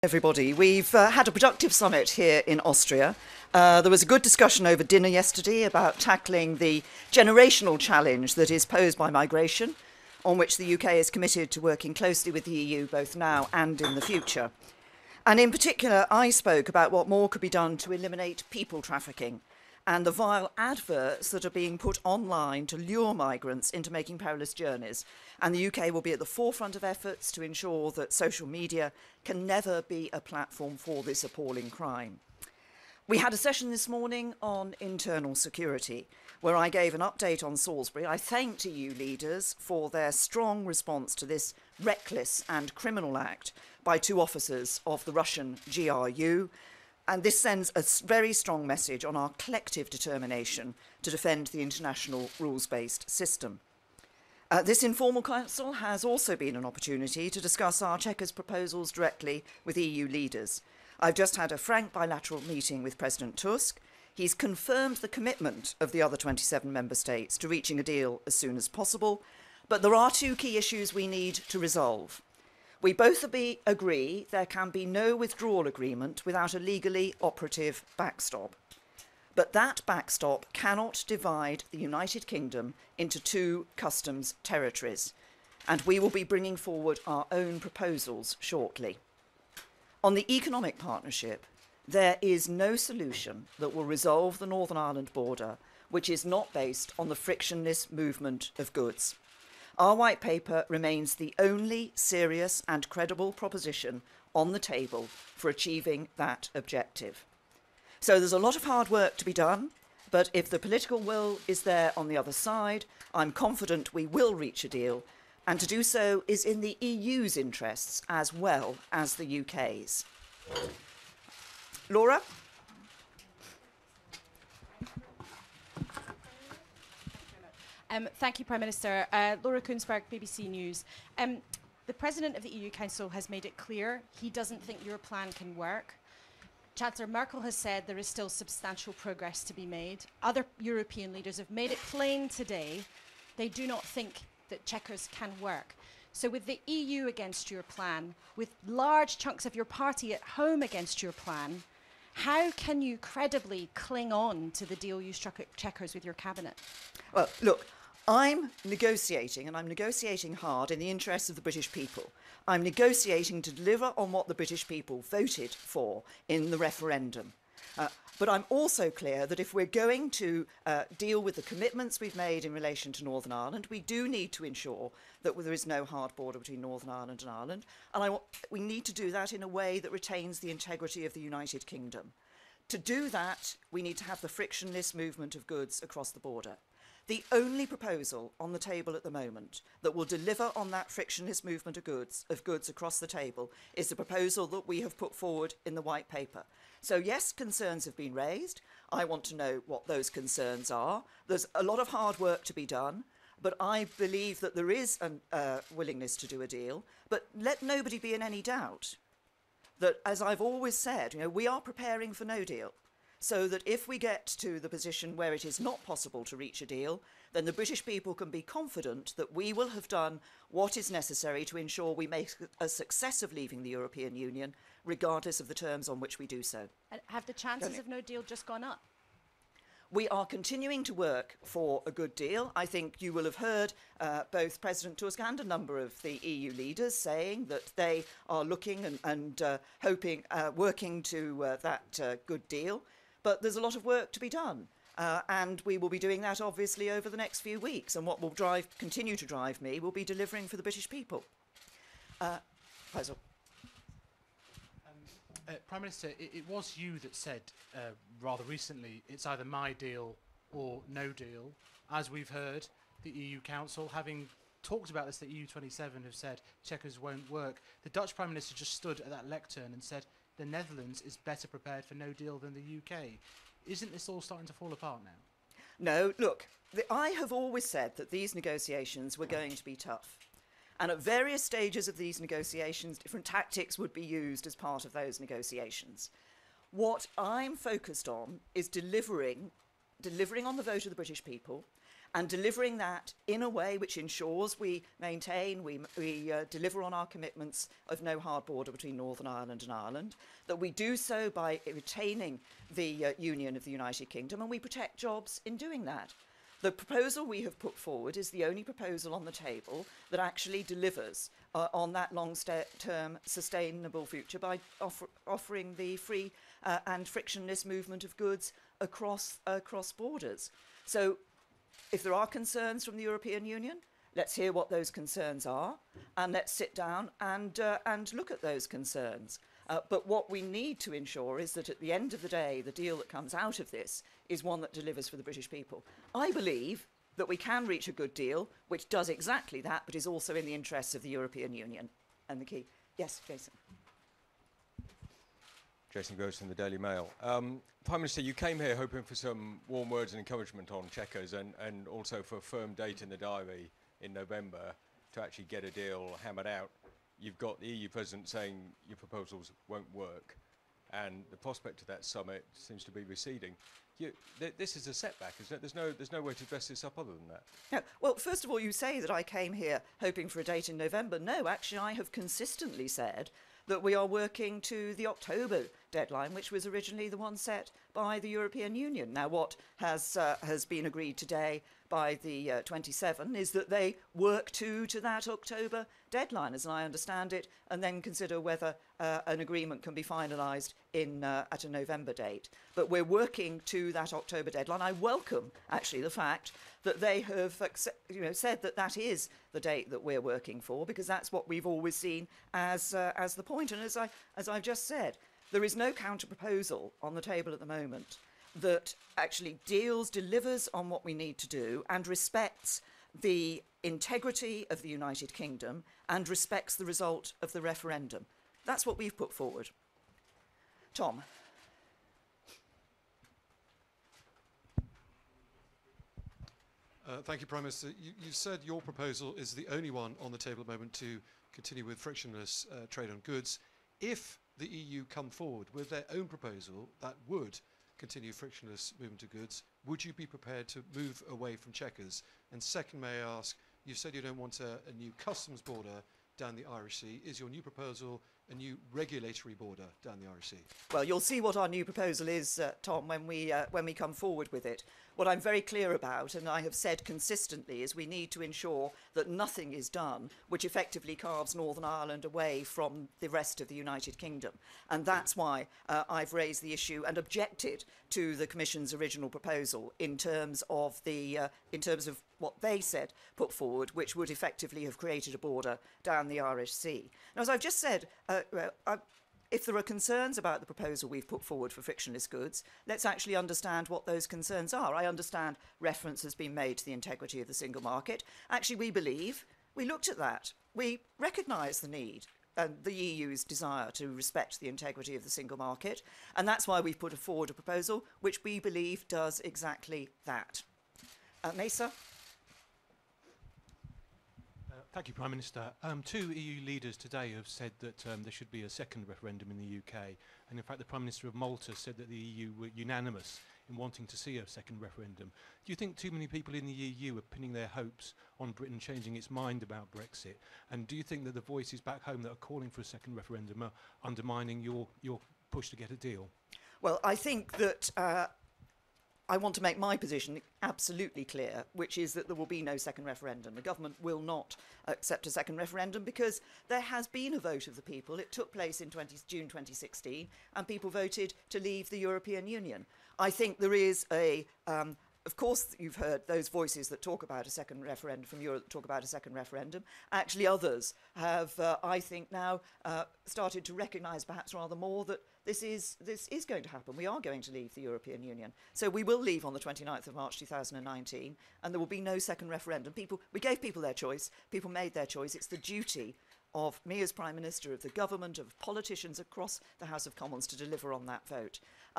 Everybody, we've had a productive summit here in Austria. There was a good discussion over dinner yesterday about tackling the generational challenge that is posed by migration, on which the UK is committed to working closely with the EU both now and in the future. And in particular, I spoke about what more could be done to eliminate people trafficking and the vile adverts that are being put online to lure migrants into making perilous journeys. And the UK will be at the forefront of efforts to ensure that social media can never be a platform for this appalling crime. We had a session this morning on internal security, where I gave an update on Salzburg. I thanked EU leaders for their strong response to this reckless and criminal act by two officers of the Russian GRU, and this sends a very strong message on our collective determination to defend the international rules-based system. This informal council has also been an opportunity to discuss our Chequers proposals directly with EU leaders. I've just had a frank bilateral meeting with President Tusk. He's confirmed the commitment of the other 27 member states to reaching a deal as soon as possible, but there are two key issues we need to resolve. We both agree there can be no withdrawal agreement without a legally operative backstop. But that backstop cannot divide the United Kingdom into two customs territories, and we will be bringing forward our own proposals shortly. On the economic partnership, there is no solution that will resolve the Northern Ireland border which is not based on the frictionless movement of goods. Our white paper remains the only serious and credible proposition on the table for achieving that objective. So there's a lot of hard work to be done, but if the political will is there on the other side, I'm confident we will reach a deal, and to do so is in the EU's interests as well as the UK's. Laura? Thank you, Prime Minister. Laura Koonsberg, BBC News. The President of the EU Council has made it clear he doesn't think your plan can work. Chancellor Merkel has said there is still substantial progress to be made. Other European leaders have made it plain today they do not think that Chequers can work. So with the EU against your plan, with large chunks of your party at home against your plan, how can you credibly cling on to the deal you struck at Chequers with your cabinet? Well, look, I'm negotiating, and I'm negotiating hard in the interests of the British people. I'm negotiating to deliver on what the British people voted for in the referendum. But I'm also clear that if we're going to deal with the commitments we've made in relation to Northern Ireland, we do need to ensure that there is no hard border between Northern Ireland and Ireland. And we need to do that in a way that retains the integrity of the United Kingdom. To do that, we need to have the frictionless movement of goods across the border. The only proposal on the table at the moment that will deliver on that frictionless movement of goods across the table is the proposal that we have put forward in the white paper. So yes, concerns have been raised. I want to know what those concerns are. There's a lot of hard work to be done, but I believe that there is a willingness to do a deal. But let nobody be in any doubt that, as I've always said, we are preparing for no deal. So that if we get to the position where it is not possible to reach a deal, then the British people can be confident that we will have done what is necessary to ensure we make a success of leaving the European Union, regardless of the terms on which we do so. And have the chances of no deal just gone up? We are continuing to work for a good deal. I think you will have heard both President Tusk and a number of the EU leaders saying that they are looking and hoping, working to that good deal. But there's a lot of work to be done, and we will be doing that, obviously, over the next few weeks. And what will continue to drive me will be delivering for the British people. Faisal. Prime Minister, it was you that said rather recently it's either my deal or no deal. As we've heard, the EU Council, having talked about this, the EU27 have said Chequers won't work. The Dutch Prime Minister just stood at that lectern and said the Netherlands is better prepared for no deal than the UK. Isn't this all starting to fall apart now? No, look, I have always said that these negotiations were going to be tough. And at various stages of these negotiations, different tactics would be used as part of those negotiations. What I'm focused on is delivering on the vote of the British people and delivering that in a way which ensures we maintain, we deliver on our commitments of no hard border between Northern Ireland and Ireland, that we do so by retaining the union of the United Kingdom, and we protect jobs in doing that. The proposal we have put forward is the only proposal on the table that actually delivers on that long-term sustainable future by offering the free and frictionless movement of goods across borders. So if there are concerns from the European Union, let's hear what those concerns are, and let's sit down and look at those concerns. But what we need to ensure is that at the end of the day, the deal that comes out of this is one that delivers for the British people. I believe that we can reach a good deal which does exactly that, but is also in the interests of the European Union. And the key. Yes, Jason. Jason Gross from the Daily Mail. Prime Minister, you came here hoping for some warm words and encouragement on Chequers and also for a firm date in the diary in November to actually get a deal hammered out. You've got the EU President saying your proposals won't work, and the prospect of that summit seems to be receding. This is a setback, isn't it? There's no way to dress this up other than that. No. Well, first of all, you say that I came here hoping for a date in November. No, actually, I have consistently said that we are working to the October deadline, which was originally the one set by the European Union. Now, what has been agreed today by the 27 is that they work to that October deadline, as I understand it, and then consider whether an agreement can be finalised at a November date. But we're working to that October deadline. I welcome, actually, the fact that they have said that that is the date that we're working for, because that's what we've always seen as the point. And as I've just said, there is no counter-proposal on the table at the moment that actually delivers on what we need to do and respects the integrity of the United Kingdom and respects the result of the referendum. That's what we've put forward. Tom. Thank you, Prime Minister. You said your proposal is the only one on the table at the moment to continue with frictionless trade on goods. If the EU come forward with their own proposal that would continue frictionless movement of goods, would you be prepared to move away from Chequers? And second, may I ask, you said you don't want a new customs border down the Irish Sea. Is your new proposal a new regulatory border down the Irish Sea? Well, you'll see what our new proposal is, Tom, when we come forward with it. What I'm very clear about, and I have said consistently, is we need to ensure that nothing is done which effectively carves Northern Ireland away from the rest of the United Kingdom. And that's why I've raised the issue and objected to the Commission's original proposal in terms of what they said put forward, which would effectively have created a border down the Irish Sea. Now, as I've just said, if there are concerns about the proposal we've put forward for frictionless goods, let's actually understand what those concerns are. I understand reference has been made to the integrity of the single market. Actually, we looked at that. We recognise the need and the EU's desire to respect the integrity of the single market, and that's why we've put forward a proposal which we believe does exactly that. Mesa? Thank you, Prime Minister. Two EU leaders today have said that there should be a second referendum in the UK. And in fact, the Prime Minister of Malta said that the EU were unanimous in wanting to see a second referendum. Do you think too many people in the EU are pinning their hopes on Britain changing its mind about Brexit? And do you think that the voices back home that are calling for a second referendum are undermining your push to get a deal? Well, I think that I want to make my position absolutely clear, which is that there will be no second referendum. The government will not accept a second referendum because there has been a vote of the people. It took place in June 2016, and people voted to leave the European Union. I think there is of course, you've heard those voices that talk about a second referendum from Europe that talk about a second referendum. Actually, others have, I think, now started to recognise perhaps rather more that this is going to happen. We are going to leave the European Union. So we will leave on the 29th of March 2019, and there will be no second referendum. We gave people their choice. People made their choice. It's the duty of me as Prime Minister, of the government, of politicians across the House of Commons to deliver on that vote.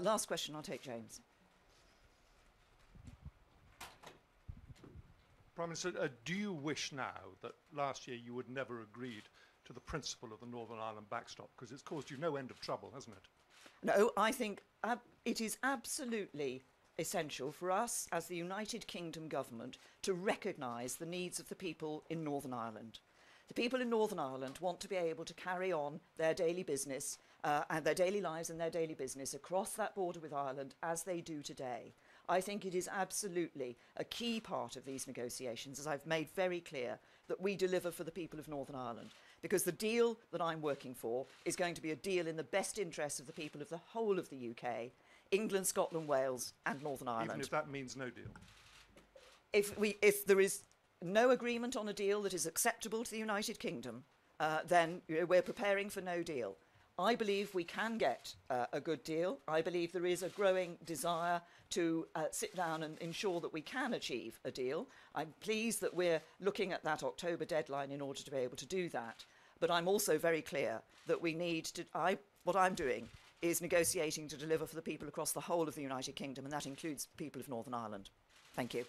Last question, I'll take James. Prime Minister, do you wish now that last year you would never agreed to the principle of the Northern Ireland backstop? Because it's caused you no end of trouble, hasn't it? No, I think it is absolutely essential for us as the United Kingdom government to recognise the needs of the people in Northern Ireland. The people in Northern Ireland want to be able to carry on their daily business and their daily lives and their daily business across that border with Ireland as they do today. I think it is absolutely a key part of these negotiations, as I've made very clear, that we deliver for the people of Northern Ireland. Because the deal that I'm working for is going to be a deal in the best interests of the people of the whole of the UK, England, Scotland, Wales and Northern Ireland. Even if that means no deal? If there is no agreement on a deal that is acceptable to the United Kingdom, then we're preparing for no deal. I believe we can get a good deal. I believe there is a growing desire to sit down and ensure that we can achieve a deal. I'm pleased that we're looking at that October deadline in order to be able to do that. But I'm also very clear that we need to, what I'm doing is negotiating to deliver for the people across the whole of the United Kingdom, and that includes the people of Northern Ireland. Thank you.